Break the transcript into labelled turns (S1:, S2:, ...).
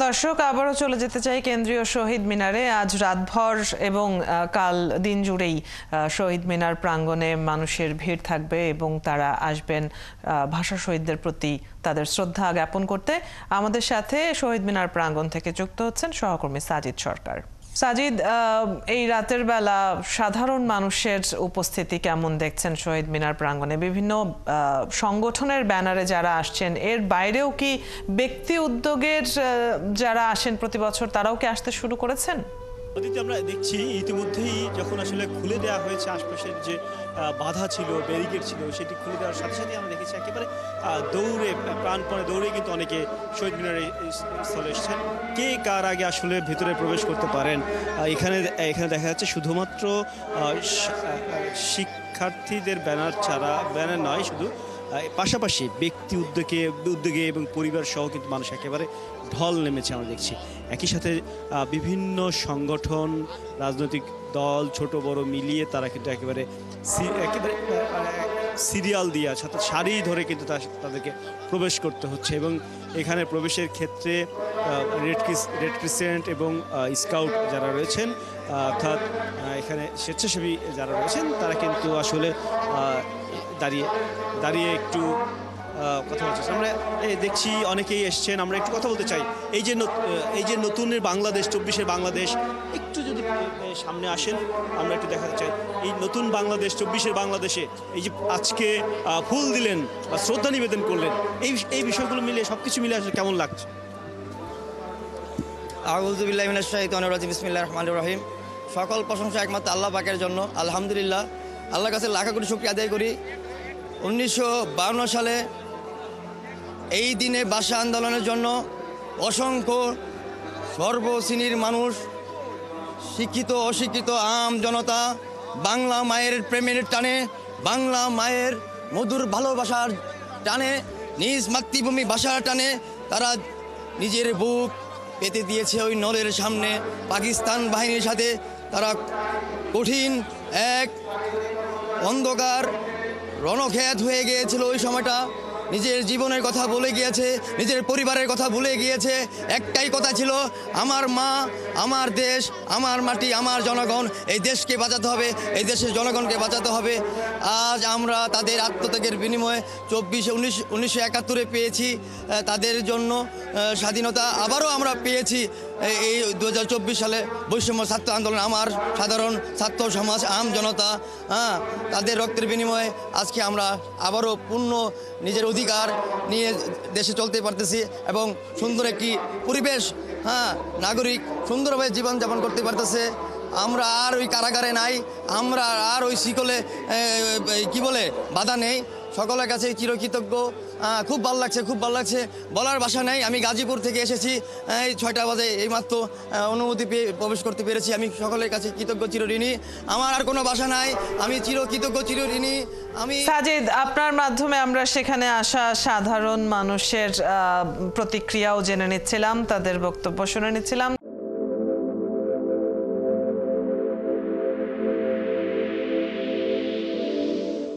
S1: দর্শক আবারও চলে যেতে চাই কেন্দ্রীয় শহীদ মিনারে। আজ রাতভর এবং কাল দিন জুড়েই শহীদ মিনার প্রাঙ্গণে মানুষের ভিড় থাকবে এবং তারা আসবেন ভাষা শহীদদের প্রতি তাদের শ্রদ্ধা জ্ঞাপন করতে। আমাদের সাথে শহীদ মিনার প্রাঙ্গণ থেকে যুক্ত হচ্ছেন সহকর্মী সাজিদ সরকার। সাজিদ, এই রাতের বেলা সাধারণ মানুষের উপস্থিতি কেমন দেখছেন শহীদ মিনার প্রাঙ্গণে? বিভিন্ন সংগঠনের ব্যানারে যারা আসছেন, এর বাইরেও কি ব্যক্তি উদ্যোগের যারা আসেন প্রতি বছর তারাও কি আসতে শুরু করেছেন?
S2: আমরা দেখছি ইতিমধ্যেই যখন আসলে খুলে দেওয়া হয়েছে আশপাশের যে বাধা ছিল, ব্যারিকেড ছিল, সেটি খুলে দেওয়ার সাথে সাথে আমরা দেখেছি একেবারে দৌড়ে প্রাণপণে দৌড়ে কিন্তু অনেকে শহীদ মিনারে স্থলে এসেছেন। কে কার আগে আসলে ভেতরে প্রবেশ করতে পারেন এখানে দেখা যাচ্ছে শুধুমাত্র শিক্ষার্থীদের ব্যানার ছাড়া, ব্যানার নয় শুধু, পাশাপাশি ব্যক্তি উদ্যোগে এবং পরিবার সহ কিন্তু মানুষ একেবারে ঢল নেমেছে আমরা দেখছি। একই সাথে বিভিন্ন সংগঠন, রাজনৈতিক দল ছোট বড় মিলিয়ে তারা কিন্তু একেবারে সিরিয়াল দিয়ে সারি ধরে কিন্তু তাদেরকে প্রবেশ করতে হচ্ছে এবং এখানে প্রবেশের ক্ষেত্রে রেড ক্রিসেন্ট এবং স্কাউট যারা রয়েছেন, অর্থাৎ এখানে স্বেচ্ছাসেবী যারা রয়েছেন, তারা কিন্তু আসলে দাঁড়িয়ে একটু কথা বলছে। আমরা দেখছি অনেকেই এসছেন, আমরা একটু কথা বলতে চাই। এই যে নতুনের বাংলাদেশ, 24-এর বাংলাদেশ, একটু যদি সামনে আসেন আমরা একটু দেখাতে চাই। এই নতুন বাংলাদেশ, 24-এর বাংলাদেশে এই যে আজকে ফুল দিলেন বা শ্রদ্ধা নিবেদন করলেন, এই বিষয়গুলো মিলে সবকিছু মিলে আসলে কেমন লাগছে?
S3: আউযু বিল্লাহি মিনাশ শাইতানির রাজিম, বিসমিল্লাহির রহমানির রহিম। সকল প্রশংসা একমাত্র আল্লাহ পাকের জন্য। আলহামদুলিল্লাহ, আল্লাহর কাছে লাখ কোটি শুকরিয়া আদায় করি। 1952 সালে এই দিনে ভাষা আন্দোলনের জন্য অসংখ্য সর্বশ্রেণীর মানুষ, শিক্ষিত অশিক্ষিত আম জনতা, বাংলা মায়ের প্রেমের টানে, বাংলা মায়ের মধুর ভালোবাসার টানে, নিজ মাতৃভূমি ভাষার টানে তারা নিজের বুক পেতে দিয়েছে ওই নলের সামনে। পাকিস্তান বাহিনীর সাথে তারা কঠিন এক অন্ধকার রণক্ষেত হয়ে গিয়েছিল। ওই সময়টা নিজের জীবনের কথা ভুলে গিয়েছে, নিজের পরিবারের কথা ভুলে গিয়েছে। একটাই কথা ছিল, আমার মা, আমার দেশ, আমার মাটি, আমার জনগণ। এই দেশকে বাঁচাতে হবে, এই দেশের জনগণকে বাঁচাতে হবে। আজ আমরা তাদের আত্মত্যাগের বিনিময়ে 1971 পেয়েছি তাদের জন্য স্বাধীনতা। আবারও আমরা পেয়েছি এই 2024 সালে বৈষম্য ছাত্র আন্দোলন, আমার সাধারণ ছাত্র সমাজ, আম জনতা, তাদের রক্তের বিনিময়ে আজকে আমরা আবারও পূর্ণ নিজের অধিকার নিয়ে দেশে চলতে পারতেছি এবং সুন্দর একটি পরিবেশ, নাগরিক সুন্দরভাবে জীবনযাপন করতে পারতেছে। আমরা আর ওই কারাগারে নাই, আমরা আর ওই শিকলে বাধা নেই। সকলের কাছে চিরকৃতজ্ঞ। খুব ভালো লাগছে, বলার ভাষা নেই। আমি গাজীপুর থেকে এসেছি, এই 6টা বাজে এইমাত্র অনুমতি পেয়ে প্রবেশ করতে পেরেছি। আমি সকলের কাছে কৃতজ্ঞ, চিরঋণী। আমার আর কোনো ভাষা নাই, আমি চিরকৃতজ্ঞ, চিরঋণী।
S1: সাজিদ, আপনার মাধ্যমে আমরা সেখানে আসা সাধারণ মানুষের প্রতিক্রিয়াও জেনে নিচ্ছিলাম, তাদের বক্তব্য শুনে নিচ্ছিলাম।